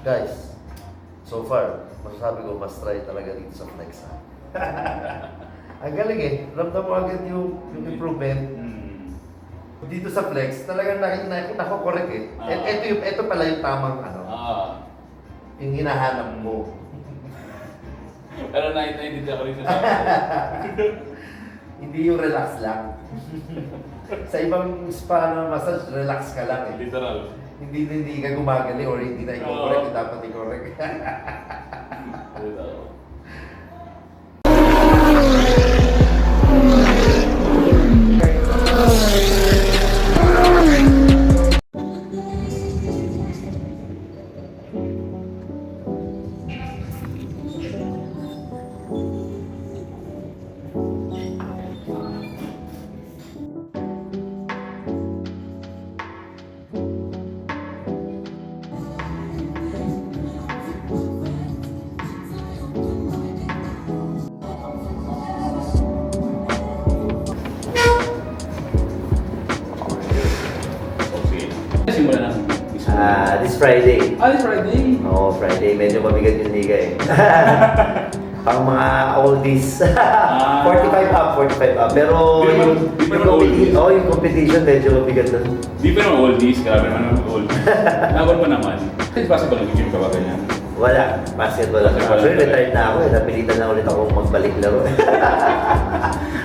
Guys, so far, masasabi ko mas try talaga dito sa flex. Ang galing eh. Ramdam mo agad yung improvement. Dito sa flex, talagang nako-correct eh. Ito pala yung tamang ano. Yung hinahanap mo. Pero naiintindihan ko rin sa Hindi yung relax lang. Sa ibang spa na massage, relax ka lang eh. literal. Hindi ka gumagali or hindi na i-correct yung dapat i-correct. Literal. Simulan ng This Friday. This Friday? Oo, Friday. Medyo mabigat yung liga eh. Pang mga oldies. 45 up. Pero yung competition medyo mabigat na. Di pa naman oldies, grabe naman ang oldies. Laban mo naman. Is possible nag-gym ka ba ganyan? Wala. Basketball lang. Actually, retired na ako eh. Napilitan na ulit ako magbalik laro.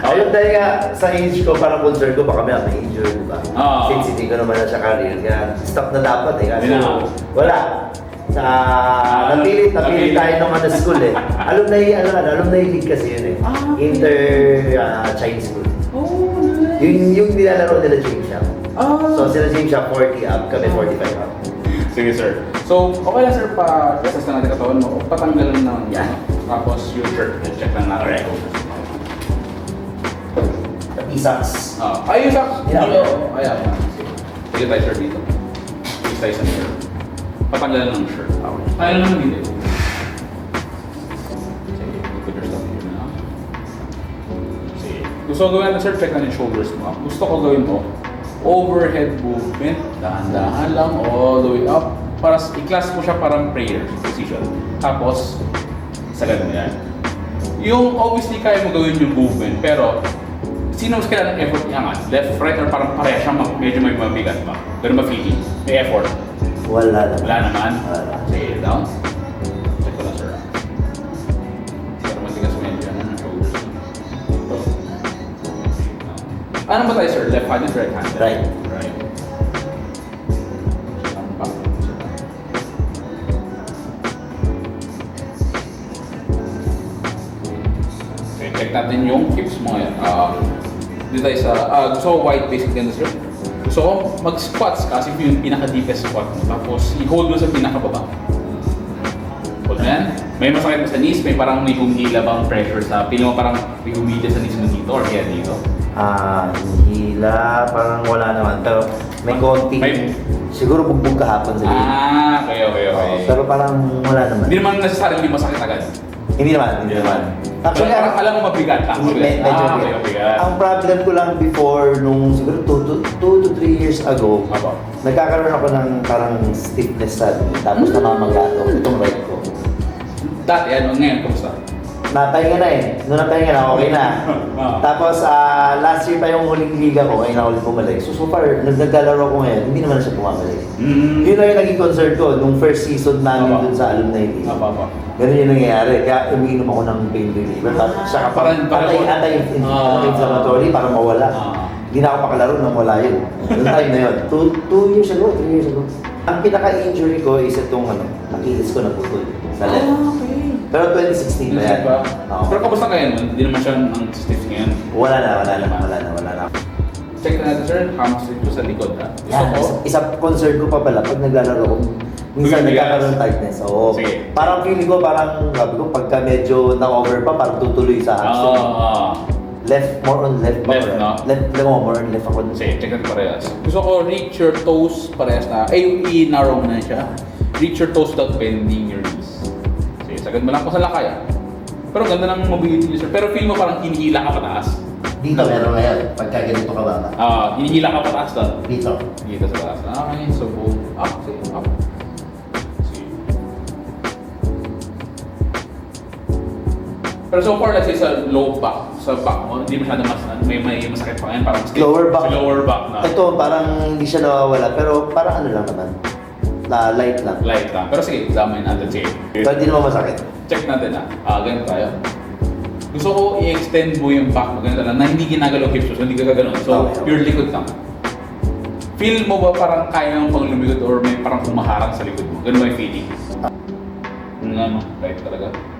Ayun dahil nga sa age ko, parang concern ko, baka may injury, di ba? Since hindi ko naman na siya career, kaya stop na dapat eh. Kasi wala. Napili tayo ng ano school eh. Alumni league kasi yun eh. Inter-Chinese school. Oh, nice. Yung nilalaro nila James Shop. So sila James Shop 40 up, kami 45 up. Sige sir. So, okay lang sir, pa-assess na natin katawan mo. Patanggalan ng tapos yung shirt, check lang natin. Isaks. Yung socks. Yeah. Ayan. Sige tayo sir dito. Sige tayo sa mirror. Patanggalan ng shirt. Kaya naman dito. Sige, put your stuff here na. Sige. Gusto ko gawin natin sir, check natin yung shoulders mo. Gusto ko gawin mo, overhead movement, dahan-dahan lang, all the way up. Para i-class mo siya parang prayer position. Tapos, sa ganun yan. Yung obviously kaya mo gawin yung movement, pero sino mas kailangan ng effort iangat? Left, right, or parang pareha siya medyo may mabigat ba? Pero ma-feeling. May effort. Wala naman. Wala naman. Wala. Sige, down. Check ko lang sir. Pero matigas medyo yan ang shoulders. Ito. Ano ba tayo sir? Left-handed, right-handed? Right. Right. Okay, check natin yung hips mo ngayon. Dito tayo sa, gusto ko white basic din sir. Gusto ko mag-squats kasi yung pinaka-deepest squat mo. Tapos i-hold mo sa pinaka-baba. Hold mo yan. May masakit mo sa knees, may parang may humila bang pressure sa, pili mo parang may humila sa knees mo dito or kaya dito. Hila, parang wala naman. Pero may konti. Siguro bugbog kahapon sa game. Okay. Pero parang wala naman. Hindi naman necessarily masakit agad. Hindi naman. Actually, parang alam mo mabigat. Medyo mabigat. Ang problem ko lang before, nung siguro 2 to 3 years ago, nagkakaroon ako ng parang stiffness sa tapos namamagato itong right ko. Dati, ngayon, kumusta? Napahinga na eh. Nung napahinga na, okay na. Tapos, last year pa yung huling liga ko, ngayon na ulit bumalik. So far, naglalaro ko ngayon, hindi naman na siya bumabalik. Yun lang yung naging concern ko nung first season namin dun sa alumni league. Ganun yung nangyayari. Kaya umiinom ako ng pain reliever. Saka anti-inflammatory para mawala. Hindi na ako makalaro nang wala yun. Noong time na yun. 2 years ago, 3 years ago. Ang pinaka-injury ko is itong Achilles ko naputol. Sa left. Pero 2016 na yan. Pero kamusta kayo nun? Hindi naman siya ang stiff ngayon. Wala na. Check na natin sir, hamstring ko sa likod ha. Isa concern ko pa pala pag naglalaro ko. Minsan nagkakaroon tightness. Oo. Parang feeling ko sabi ko pagka medyo na-over pa, parang tutuloy sa hamstring. More on left. More on left ako. Sige, check natin parehas. Gusto ko reach your toes parehas na. I-narrow mo na siya. Reach your toes without bending your knees. Sige, sagad mo lang kung saan kaya. Pero ganda ng mobility sir. Pero feel mo parang hinihila ka pataas. Dito meron na yan. Pagka ganito ka ba? Hinihila ka pataas doon. Dito. Dito sa taas. Okay, so go up. Sige, up. Sige. Pero so far, let's say sa low back, sa back mo, hindi masyado may masakit pa ngayon, parang Lower back. Sa lower back na. Ito, parang hindi siya nawawala, pero parang ano lang naman. Light lang. Light lang. Pero sige, examine natin. Sige. Pero hindi naman masakit. Check natin ganito tayo. Gusto ko i-extend mo yung back mo, ganito lang, na hindi ginagalaw hips mo, so hindi ka gano'n. So, Okay. pure likod lang. Feel mo ba parang kaya mo pang lumikod or may parang kumaharang sa likod mo? Ganun ba yung feeling? Ano, right talaga. Sige.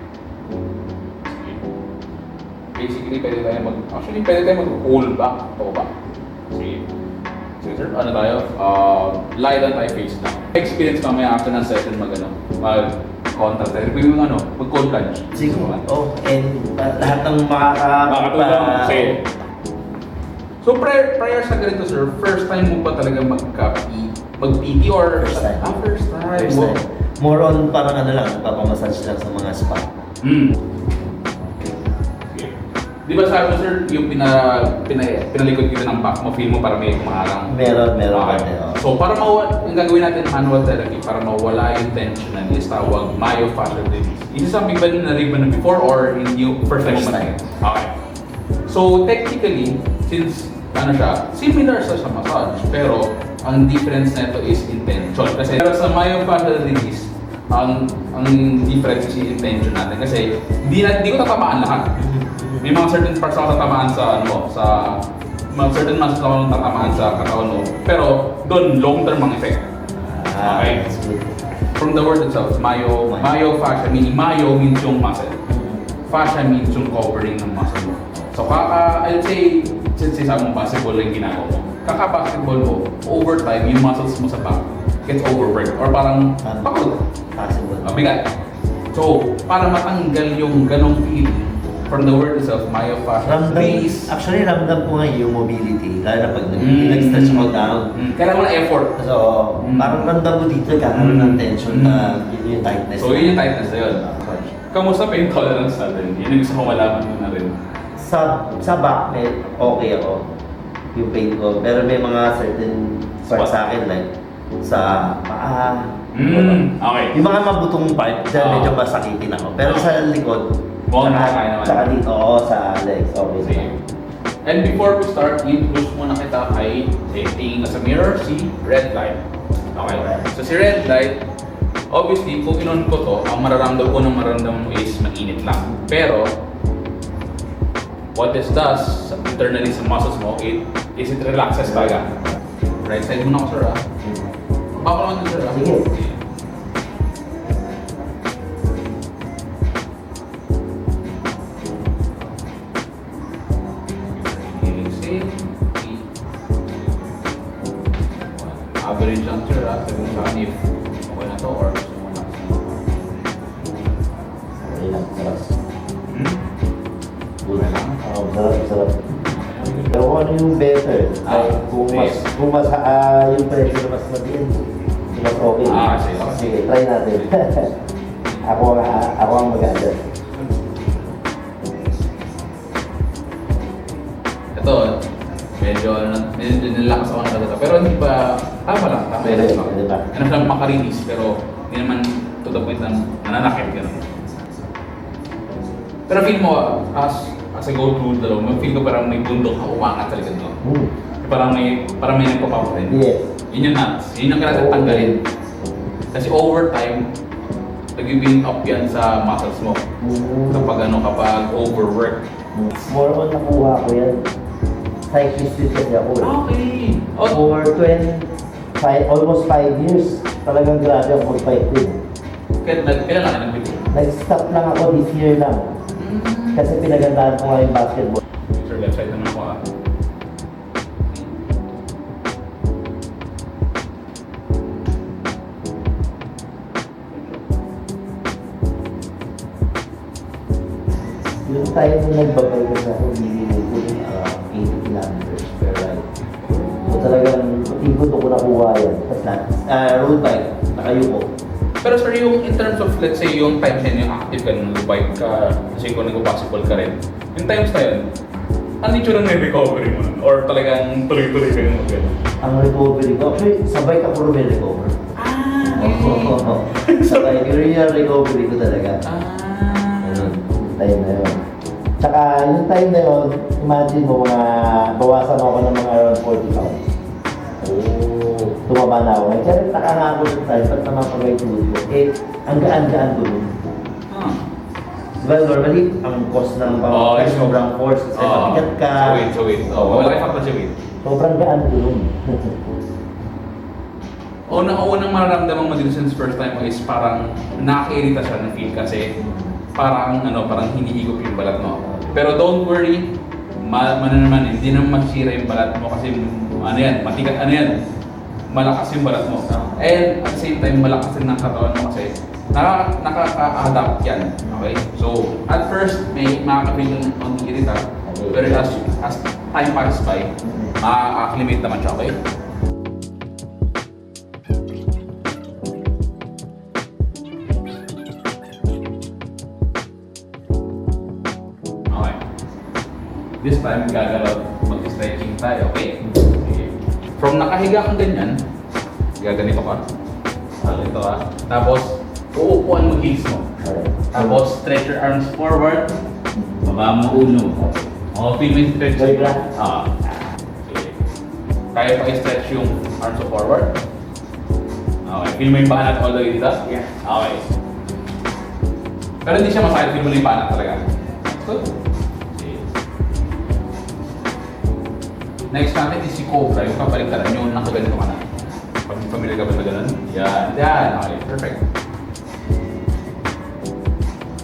Basically, pwede tayo mag-hold back. O ba? Sige. Sige sir, ano tayo? Lie down tayo face down. Experience mamaya after ng session mag-contact tayo. Pwede mo mag-cold plunge. Sige. And lahat ng Makakatulong. Sige. So prior sa ganito sir, first time mo ba talaga mag-PT or First time. First time. First time. More on parang ano lang, nagpapamassage lang sa mga spa. Okay. Di ba sabi mo sir, yung pinalikod kita ng back mo, feel mo para may kumaharang? Meron. Okay. So para yung gagawin natin manual therapy, para mawala yung tension na is tawag myofascial release. Is it something ba na narinig mo na before or yung first time mo First time. Okay. So technically, since similar sa massage, pero ang difference nito is intention. Kasi pero sa myofascial release, ang difference is yung intention natin. Kasi di ko tatamaan lahat. May mga certain parts na tatamaan sa mga certain muscles na tatamaan sa katawan mo. Pero doon, long-term ang effect. Okay. That's good. From the word itself, myofascia, meaning myo means yung muscle. Fascia means yung covering ng muscle mo. So I'd say, since sabi mo basketball lang ginagawa mo, kaka-basketball mo, over time, yung muscles mo sa back gets overworked or parang pagod. Possible. Mabigat. So, para matanggal yung ganong feeling, from the word itself, myofascial release. Actually, ramdam ko nga yung mobility, lalo na pag nag-stretch ako down. Kailangan mo na effort. So, parang ramdam mo dito, kakaroon ng tension na yun yung tightness. So, yun yung tightness na yun. Kamusta pain tolerance natin? Yun yung gusto ko malaman mo na rin. Sa back, okay ako. Yung pain ko. Pero may mga certain parts sa akin, like sa paa. Okay. Yung mga mabutong part, dyan medyo masakitin ako. Pero sa likod, Kaya naman. tsaka dito, sa legs, okay. Sige. And before we start, introduce muna kita kay tingin ka sa mirror, si red light. Okay. So si red light, obviously, kung inon ko to, ang mararamdaman mo is mainit lang. Pero, what this does, internally sa muscles mo, it relaxes talaga. Right side muna ako, sir, Baka naman din, sir, Sige. Average lang, sir, sabi mo sa akin if okay na to or gusto mo na. Okay lang, sarap. Okay lang. Sarap. Pero kung ano yung better, kung mas yung pressure mas madiin, mas okay. Sige. Sige, try natin. ako ang mag-adjust. Ito, medyo nilakas ako na talaga. Pero hindi pa, tama lang. Pwede ba? Ano siya makarinis, pero hindi naman to the point na nananakit. Ganun. Pero feel mo, as I go through the room, feel ko parang may bundok na umangat sa likod mo. Parang may nagpapaparin. Yes. Yun yung nuts. Yun ang kailangan tanggalin. Kasi over time, nag-build up yan sa muscles mo. Kapag overwork. More on nakuha ko yan. Cyclist din kasi ako. Okay. For almost 5 years, talagang grabe ako mag-bike din. Kailan lang nag-build? Nag-stop lang ako this year lang. Kasi pinagandaan ko nga yung basketball. Sir, left side naman ako Yung time na nagbabay ko sa minimum ko yung 80 kilometers per ride. So talagang ikot ko nakuha yan. Tapos road bike, nakayuko. Pero sir, yung in terms of, let's say, yung times na yung active ka, nag-bike ka, kasi kung nag-basketball ka rin, yung times na yun, ano yung tsura ng recovery mo nun? Or talagang tuloy-tuloy ka yung mag-gano? Ang recovery ko, actually sa bike ako rin recover. Okay. Sa bike, yun yung recovery ko talaga. Ah. Ganun. time na yun. Tsaka yung time na yun, imagine mo mga bawasan ako ng mga around 40 pounds. Tumaba na ako. Kaya nagtaka nga ako sa time, ba't naman pag may tuhod ko? Eh, ang gaan-gaan ko nun. Diba, normally, ang cost ng pamamakas, sobrang force, kasi mabigat ka. So wait. Wala kayo fakta siya, wait. Sobrang gaan ko nun. Unang mararamdaman mo din since first time mo is parang nakakairita siya ng feel kasi parang hiniigop yung balat mo. Pero don't worry, naman, hindi naman masira yung balat mo kasi matigas, malakas yung balat mo. And at the same time, malakas din ng katawan mo kasi nakaka-adapt yan. Okay? So, at first, may makaka-feel ng irita. Pero as time passes by, ma-acclimate naman siya, okay? Okay. This time, gagalaw, mag-stretching tayo, okay? From nakahiga kang ganyan, gaganito ka. Ganito ka. Tapos, uupuan mo heels mo. Tapos, stretch your arms forward. Baba mo ulo. Feel mo yung stretch. Okay. Kaya pa i-stretch yung arms mo forward. Okay. Feel mo yung paa natin all the way dito? Yeah. Okay. Pero hindi siya masakit. Feel mo na yung paa natin talaga. Good. Okay. Next natin is si Cobra. Yung kapaligtaran. Yung nakaganito ka na. Pag familiar ka ba na ganun? Yan. Okay. Perfect.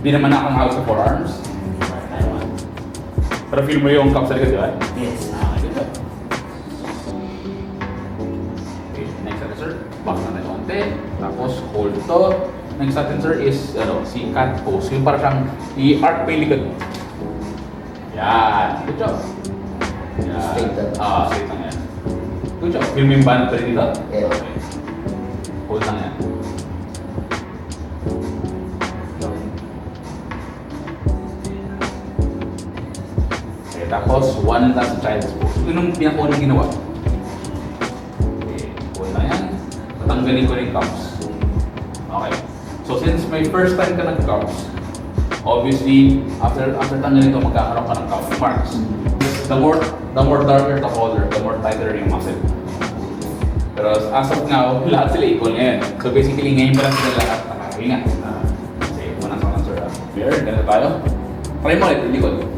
Hindi naman nakakahawak sa forearms. Pero feel mo yung cup sa likod, di ba? Yes. Good. Okay, next natin, sir. Back na konti. Tapos, hold to. Next natin, sir, is si cat pose. Yung parang siyang i-arc pa yung likod. Yan. Good job. Yan. Straight lang. Straight lang yan. Good job. Feel mo yung band pa rin dito? Yeah. Okay. Hold lang yan. Tapos, one last child's pose. Yun ang pinakaunang ginawa. Okay, hold na yan. Tatanggalin ko rin cups. Okay. So, since may first time ka nag-cups, obviously, after tanggalin ito, magkakaroon ka ng cup marks. The more darker the color, the more tighter yung muscle. Pero as of now, lahat sila equal ngayon. So, basically, ngayon pa lang sila lahat nakahinga. Sige, muna sa answer. Clear? Ganito tayo. Try mo ulit, likod.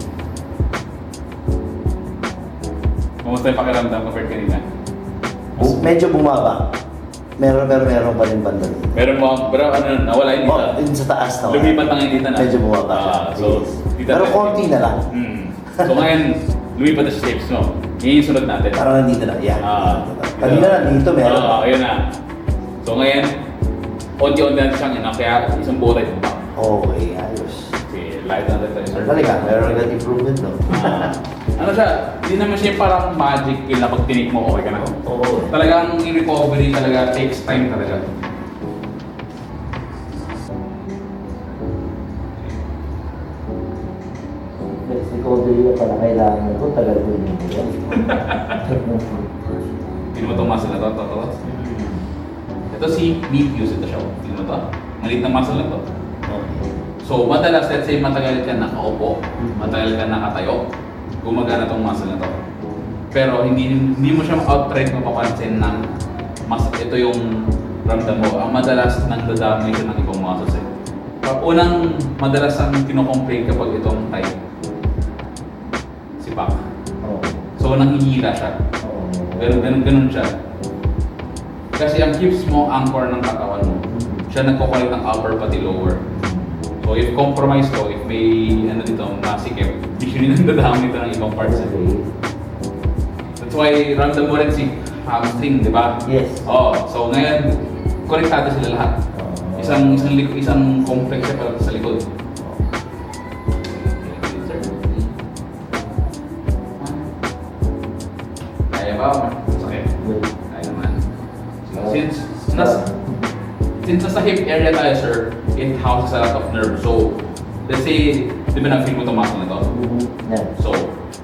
Kumusta yung pakiramdam compared kanina? Medyo bumaba. Meron pa rin banda. Meron mo, pero nawala yun dito. Yun sa taas na. Lumipat lang yun dito na. Medyo bumaba siya. So, dito Pero tayo. konti na lang. So ngayon, lumipat na sa shapes mo. Yan yung sunod natin. Parang nandito na. Yeah. Kanina na dito meron. Ayun na. So ngayon, onti-onti natin siyang kaya isang buo tayo pa. Okay, ayos. Okay, light natin tayo, sir. Talaga, meron agad improvement, no? Ano siya, hindi naman siya parang magic pill na pag tinik mo, okay ka na. Oo. Talagang yung recovery talaga takes time talaga. Next recovery na pala kailangan ko, tagal ko yun yan. Pino mo itong muscle na to. Ito si knee fuse, ito siya. Pino mo to. Maliit na muscle na to. So, madalas, let's say matagal ka nakaupo, matagal ka nakatayo, gumagana tong muscle na to. Pero hindi mo siya outright mapapansin ng ito yung ramdam mo. Ang madalas nang dadamay siya ng ibang muscles eh. Unang madalas ang kinocomplain kapag itong type, si Pac. So nanghihila siya. Ganun siya. Kasi ang hips mo, anchor ng katawan mo. Siya nagko-connect ng upper pati lower. So if compromise ko, if may dito, masikip, usually nagdadami ito ng ibang parts. That's why ramdam mo rin si hamstring, di ba? Yes. So ngayon, konektado sila lahat. Isang complex siya pala sa likod. Kaya ba? Sakit. Kaya naman. Since nasa hip area tayo, sir, it houses a lot of nerve. So, let's say, di ba na-feel mo itong muscle na to? Yeah. So,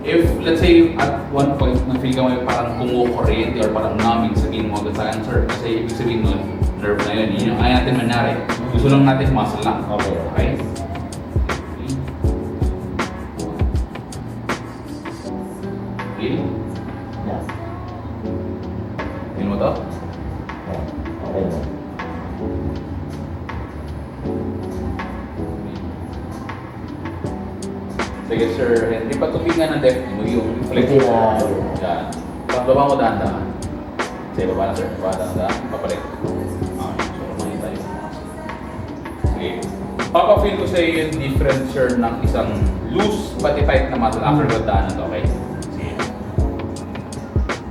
if, let's say, at one point, na-feel ka mo parang kumukuryente or parang numbing, sabihin mo agad sa akin, sir, kasi ibig sabihin nun, nerve na yun. Yun yung ayaw natin mangyari. Gusto lang natin muscle lang. Okay. Okay? Okay. Yan. Tingnan mo to? Yan. Okay na. Sige, Sir Henry, patubingan ng left mo yung flex. Okay na. Yan. Tapos baba mo dahan-dahan. Sige, baba na, sir. Baba dahan-dahan. Papalik. Okay, so makita yun. Sige. Papafeel ko sa iyo yung difference, sir, ng isang loose pati tight na muscle after gandaanan to, okay? Sige.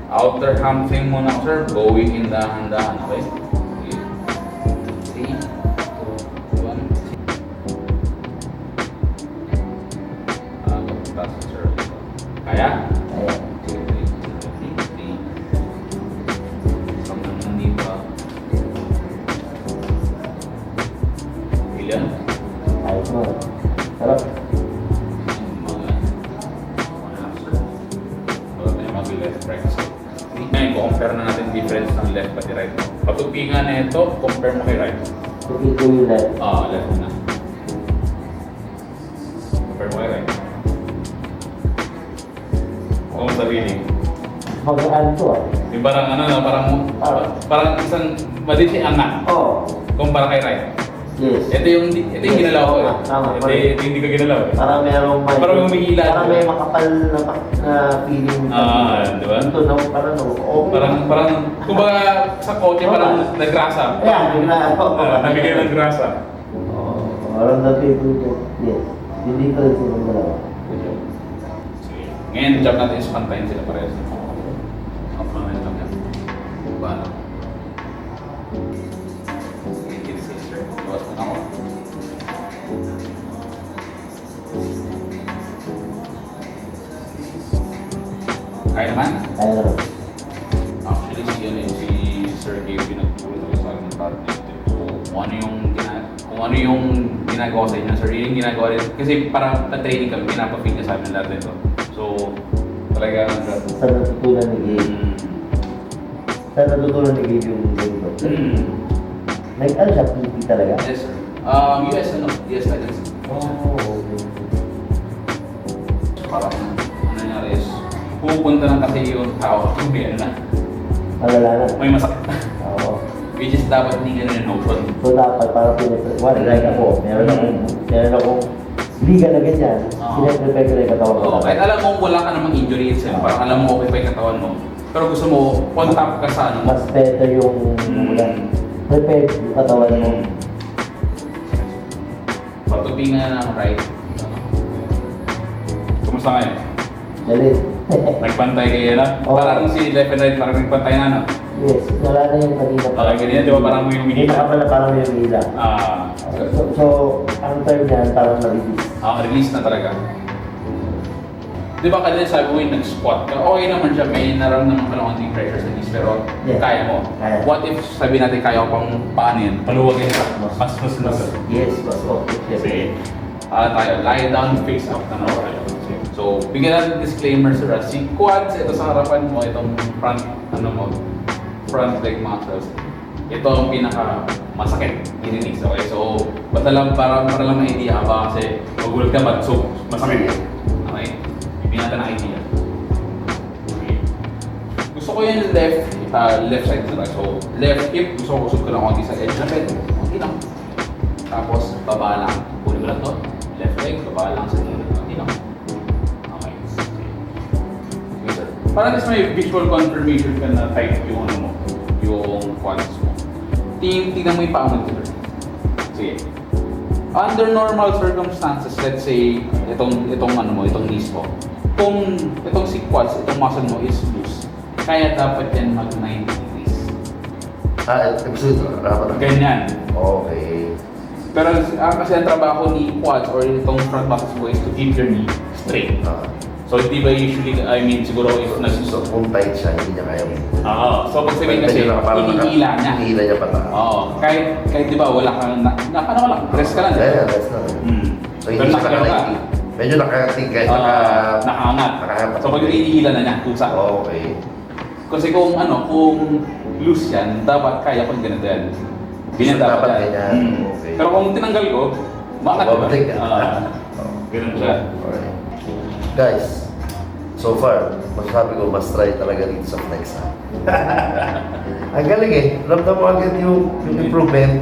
Outer hamstring muna ako, sir. Going in dahan-dahan, okay? Sige. 3, 2, 1. Taas, sir. Kaya? Ayan. Ilan? Ayos mo. Sarap. Ngayon, compare na natin difference ng left pati right. Patupingan na ito, compare mo kay right. Repeat ko yung left. Left na. Compare mo kay right. Kung sarili. Mag-aan to ah. Yung parang parang isang mali siya angat. Oo. Kumpara kay right. Yes. Ito yung ginalaw ko eh. Tama. Ito yung hindi ko ginalaw eh. Parang merong may... Parang umiilan. Parang may makapal na feeling. Di ba? Ito na parang okay. Parang, kumbaga sa kotse parang nagrasa. Ayan, Nabigay ng grasa. Oo. Parang napipulot. Yes. Hindi ko rin silang dalawa. Sige. Ngayon, job natin is pantayin sila parehas. Up na lang yan. Paano? Bawas mo na ako. Kaya naman? Kaya naman. Actually, si Sir Gabe pinagpulot ako sa akin ng partner. So, kung ano yung ginagawa sa inyo, sir, yung ginagawa rin. Kasi parang na-training kami, pinapapig na sa amin lahat nito. So, talaga, Sa natutunan ni Gabe. Sa natutunan ni Gabe yung game ko. Nag-ano siya, PT talaga? Yes, sir. US license. Oh, okay. Parang, ano nangyari is, pupunta lang kasi yung tao, may ano na, Malala na. may masakit na. Oo. Which is dapat hindi ganun yung open. So dapat para pinag-one, like ako, meron akong liga na ganyan, Oo. pinaprepare ko na yung katawan ko. Oo, kahit alam mo wala ka namang injury itself, parang alam mo okay pa yung katawan mo. Pero gusto mo, on top ka sa ano mo. Mas better yung prepare yung katawan mo. Patubingan na ng right. Kumusta ngayon? Dali. Nagpantay kayo na? Oo. Parang si left and right, parang nagpantay na, no? Yes, wala na yung kanina pa. Okay, ganyan, di ba parang may Hindi humihila? na pala parang may humila. So, ang term niyan parang na-release. Release na talaga. Di ba kanina sabi mo yung nag-squat ka, okay naman siya, may naramdaman ka ng konting pressure sa knees, pero Yeah. kaya mo. Kaya. What if sabi natin kaya ko pang paano yun? Paluwagin ka. Mas. Yes, mas okay. Sige. Tayo, lie down, face up na tayo. So, bigyan natin disclaimer sir. Si quads, ito sa harapan mo, itong front leg muscles. Ito ang pinaka masakit, ininis. Okay, so, basta lang para lang may idea ka ba kasi magulat ka ba, so masakit. Okay, bigyan natin ang idea. Okay. Gusto ko yung left side na lang. So, left hip, gusto ko usog ko lang konti sa edge na bed. Konti lang. Tapos, baba lang. Kunin ko lang to. Left leg, baba lang sa gilid. Konti lang. Okay. Okay, sir. Para mas may visual confirmation ka na tight yung ano mo, yung quads mo. Tingnan mo yung paa mo, sir. Sige. Under normal circumstances, let's say, itong knees mo. Kung itong si quads, itong muscle mo is loose, kaya dapat yan mag 90 degrees. Episode na. Ganyan. Okay. Pero kasi ang trabaho ni quads or itong front muscles mo is to keep your knee straight. So di ba usually, siguro if So, kung tight siya, hindi niya kaya. So pag sabihin kasi, hinihila niya. Hinihila niya pata. Oo. Kahit di ba, wala kang, paano wala? Rest ka lang. Yeah, that's not. So, hindi siya naka-90. Medyo nakating kahit nakaangat. nakaangat. So pag hinihila na niya, kusa. Okay. Kasi kung loose yan, dapat kaya pag ganito yan. Ganyan So, dapat yan. ganyan. Okay. Pero kung tinanggal ko, bakit Babalik ka. Ganun siya. Okay. Guys, So far, masasabi ko, mas try talaga dito sa flex ha. Ang galing eh. Ramdam mo agad yung improvement.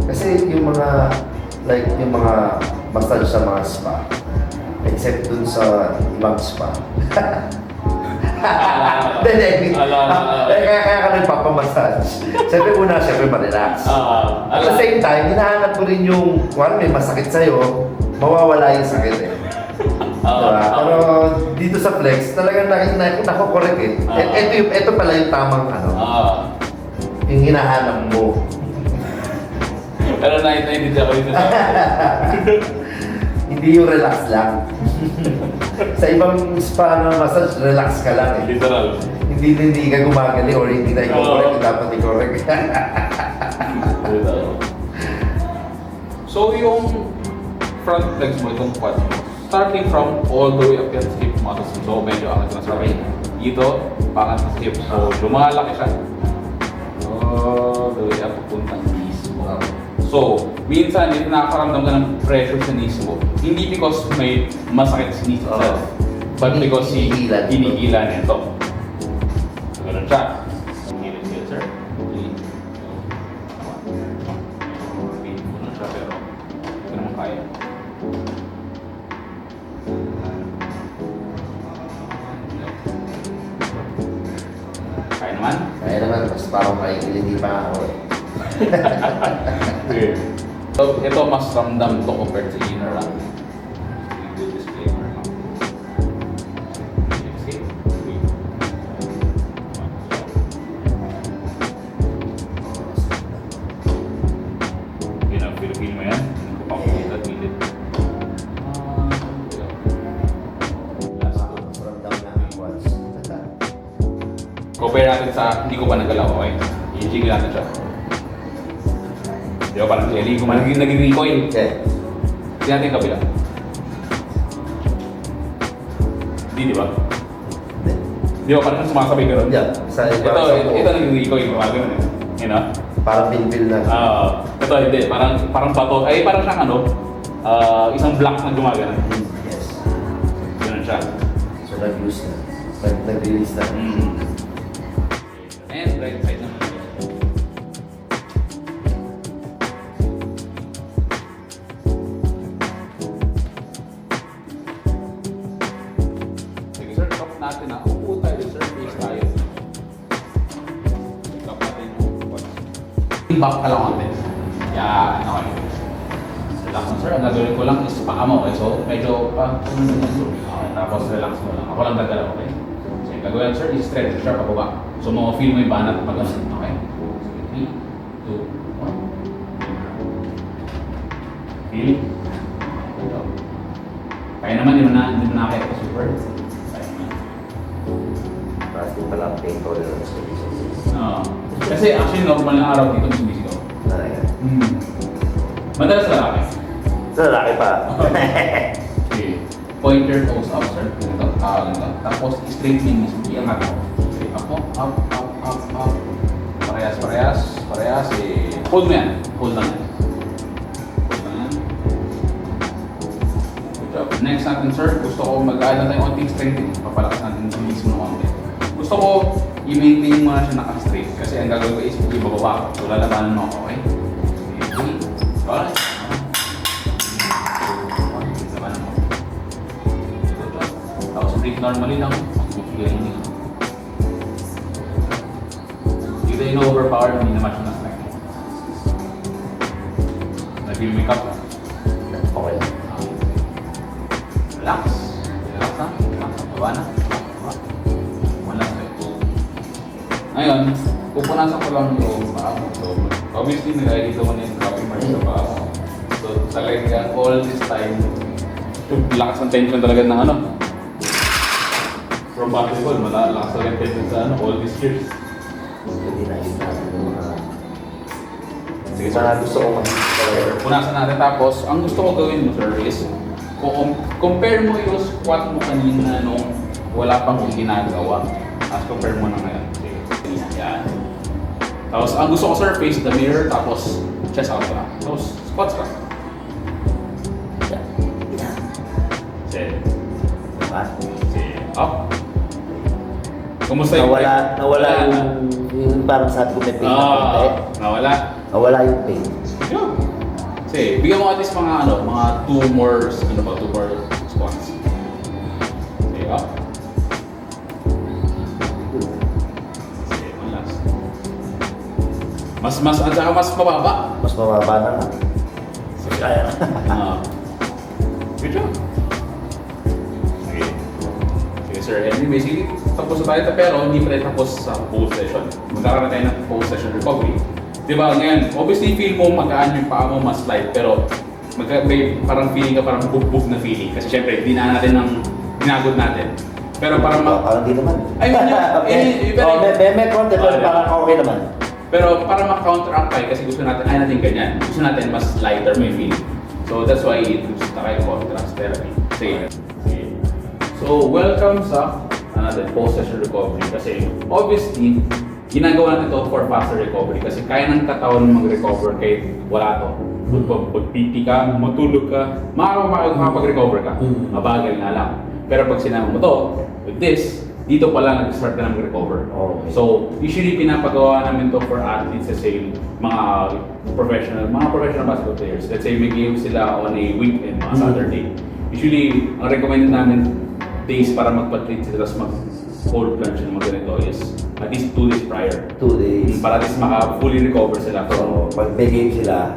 Kasi yung mga, like yung mga massage sa mga spa, except dun sa ibang spa. Kaya ka nagpapamassage. Siyempre una, siyempre ma-relax. At the same time, hinahanap ko rin yung, kung may masakit sa'yo, mawawala yung sakit eh. Diba? Pero dito sa flex, talagang nako-correct eh. Ito pala yung tamang ano, yung hinahanap mo. Pero naintindihan ako dito sa Hindi yung relax lang. Sa ibang spa na massage, relax ka lang eh. literal. Hindi ka gumagali or hindi na i-correct, dapat i-correct. So yung front legs mo, itong quad mo, starting from all the way up yan sa hip muscles. So medyo angat na sa right. Dito, pangat sa hip. So lumalaki siya. All the way up, pupuntang knees mo. So, minsan, nakakaramdam ka ng pressure sa knees mo. Hindi because may masakit sa knees itself, but because hinigilan nito. So, ganun siya. Hinigilan siya, sir. Painful na siya, pero hindi naman kaya. Kaya naman? Kaya naman, mas parang hindi pa ako eh. Okay. So, ito mas ramdam to compared to inner lang. Yung disclaimer lang. Okay. Pinag-Filipino mo yan? Hindi ko pa kumita at pilit. Mas ramdam na ang quads. Compare natin sa hindi ko pa nagalaw, okay? I-jiggle natin siya. Di ba parang jelly, kung naging recoil. Okay. Tingnan natin yung kabila. Hindi, di ba? Di ba parang sumasabay ka ron? Yeah. Ito naging recoil, gumagano eh. You know? Parang pinpil na. Ito hindi, parang bato. Ay, parang siyang ano, isang block na gumagano. Yes. Ganun siya. So nag-loose na. Nag-release na. And right side naman. Sige sir, top natin na. Upo tayo sir, face tayo. Top natin yung upuan. Back ka lang natin. Yan, okay. Relax mo sir, ang gagawin ko lang is paa mo, okay? So medyo okay, tapos relax mo lang. Ako lang gagalaw, okay? So yung gagawin sir is stretch, sir, pababa. So feel mo yung banat pag ganun, okay? So 3, 2, 1. Feel. Kaya naman, hindi mo na kaya ito super. Kaya naman. Parang din pala ang pain tolerance na sa business. Kasi actually normal na araw dito mas bisigaw. Talaga. Madalas lalaki. Sa lalaki pa. Okay. Pointer toes up, sir. Ganito, ganito. Tapos straight knees. Iangat mo. Straight up mo. Up, up, up, up. Parehas. Hold mo yan. Hold lang yan. Good job. Next natin, sir. Gusto ko mag-add na tayo konting strengthening. Papalakas natin yung knees mo ng konti. Gusto ko i-maintain mo na siya naka-straight. Kasi ang gagawin ko is ibababa ko. So lalabanan mo ako, okay? Okay. Alright. Labanan mo. Good job. Tapos breathe normally lang. Galing nyo. Hindi tayo na-overpower, hindi naman siya na-strike mo. Nag-feel make up lang. Okay. Relax. Relax na. Baba na. Wala stretch. Ngayon, pupunasan ko lang yung paa mo. So, obviously, nilagay mo na yung copy mark sa paa mo. So, talaga all this time, yung lakas ng tension talaga ng ano. From basketball, malakas talaga yung tension sa ano, all these years. Hindi na yun natin yung mga... Sige, sir. Sana gusto ko mag-talaga. Punasan natin tapos, ang gusto ko gawin mo, sir, is compare mo yung squat mo kanina nung wala pang ginagawa. As compare mo na ngayon. Yan. Tapos, ang gusto ko, sir, face the mirror, tapos chest out ka. Tapos, squats ka. Sige. Up. Kumusta yung Nawala yung parang sabi ko may pain na konti. Nawala. Nawala yung pain. Yun. Sige, bigyan mo at least mga 2 more squats. Sige, up. Sige, one last. Mas mababa. Mas mababa na nga. Sige. Kaya na. Good job. Sige. Sige, Sir Henry, basically, tapos na tayo, pero hindi pa rin tapos sa post session. Magkakaroon tayo ng post session recovery. Diba, ngayon, obviously feel mo magaan yung paa mo, mas light, pero may parang feeling ka, parang bug-bug na feeling. Kasi syempre, dinaan natin ng ginagod natin. Pero parang Parang di naman. Ayun yun. May konti, pero parang okay naman. Pero para ma-counteract tayo, kasi gusto natin, ay natin ganyan. Gusto natin mas lighter may feeling. So that's why gusto tayo contrast therapy. Sige. So welcome sa another post-session recovery. Kasi obviously, ginagawa natin to for faster recovery. Kasi kaya ng katawan mag-recover kahit wala to. Pag-PT ka, matulog ka, makakapag-recover ka. Mabagal nga lang. Pero pag sinama mo to, with this, dito pa lang nag-start ka ng recover. Okay. So, usually pinapagawa namin to for athletes, let's say, mga professional basketball players. Let's say may games sila on a weekend, mga Saturday. Usually, ang recommended namin days para magpa-treat sila, tapos mag-cold plunge ng mga ganito is at least 2 days prior. 2 days. Para at least maka-fully recover sila. So, pag may game sila,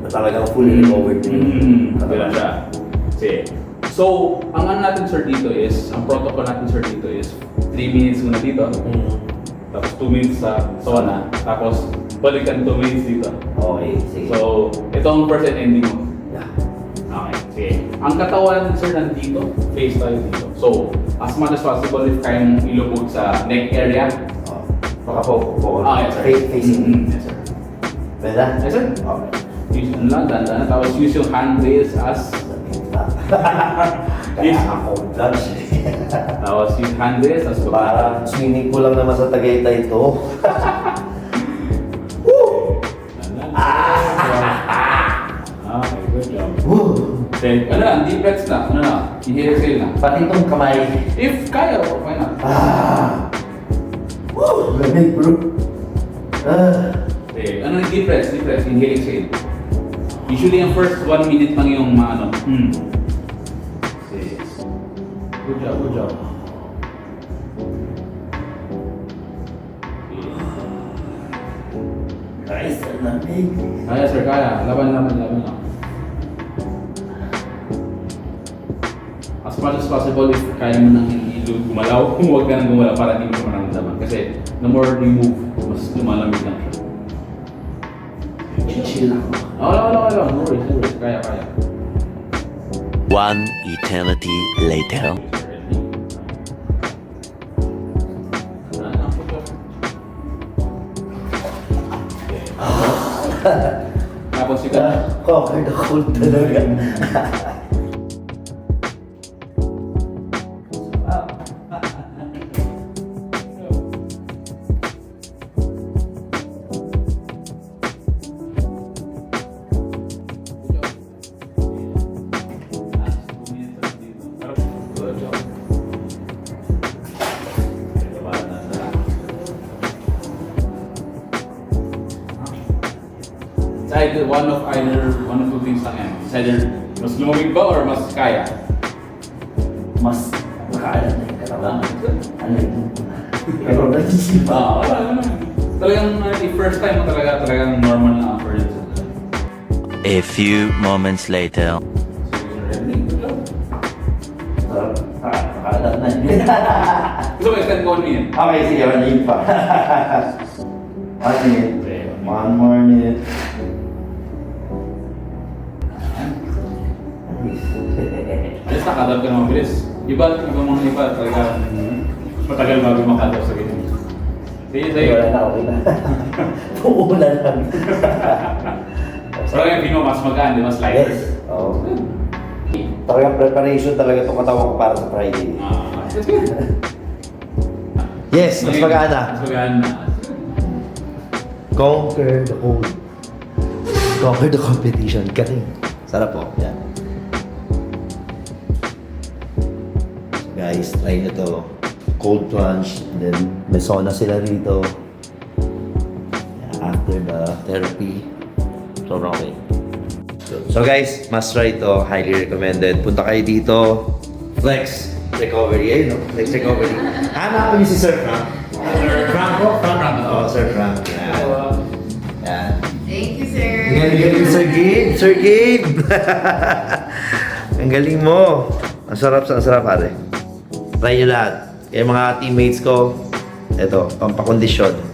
talagang fully recovered din. Kaya siya. Sige. So, ang ano natin sir dito is, ang protocol natin sir dito is 3 minutes muna dito, tapos 2 minutes sa sauna, tapos balikan 2 minutes dito. Okay, sige. So, ito ang first and ending mo. Yeah. Okay, sige. Ang katawan sir nandito, face tayo dito. So, as much as possible, if kayang ilubog sa neck area. Baka po. Yes sir. Facing. Yes sir. Pwede? Yes sir. Okay. Use yun lang, dandan. Tapos use yung hand rails as Kaya ako lunch. tapos use hand rails as Parang swimming pool lang naman sa Tagaytay ito. Okay, good job. Then, ano na, deep breaths na, inhale, exhale na. Pati itong kamay. If kaya, why not? Lamig bro. Okay, ano yung deep breaths, inhale, exhale. Usually, ang first 1 minute lang yung maano. Okay. Good job. Okay. Nice, lamig. Kaya sir, kaya. Laban lang. As much as possible, if kaya mo nang hindi gumalaw, huwag ka nang gumalaw para hindi mo maramdaman. Kasi the more you move, mas lumalamig lang siya. Chill lang. Wala. No worries. Kaya. 1 eternity later. Tapos ikaw. Conquer the cold talaga. It's either one of two things lang yan. It's either mas lumamig ba or mas kaya? Mas makaalam na yung katawan. Ano yun? Pero nagsisipa. Wala. Talagang first time mo talagang normal na effort. A few moments later. Nakaalam na yun. Gusto mo extend ko 1 minute? Okay, sige, 1 minute pa. 1 minute. 1 more minute. Alis na, kadab ka naman bilis. Iba talaga matagal bago makadab sa ganyan. Sige. Wala na, okay na. Uulan lang. Pero yung pino mas magaan, mas lighter. Yes. Oo. Talagang preparation talaga itong katawan ko para sa Friday. That's good. Yes, mas magaan na. Mas magaan na. Conquer the cold. Conquer the competition. Galing. Sarap po. Yan. guys, try nyo to. Cold plunge, and then may sauna sila rito. After the therapy, sobrang okay. So guys, must try ito. Highly recommended. Punta kayo dito. Flex Recovery. Ayun, no? Flex Recovery. Hanapin niyo si Sir Frank. Franco? Frank. Oo, Sir Frank. Yan. Yan. Thank you, sir. Ang galing, Sir Gabe. Sir Gabe. Ang galing mo. Ang sarap pare. Try nyo lahat. Kaya mga teammates ko, ito, pampakondisyon.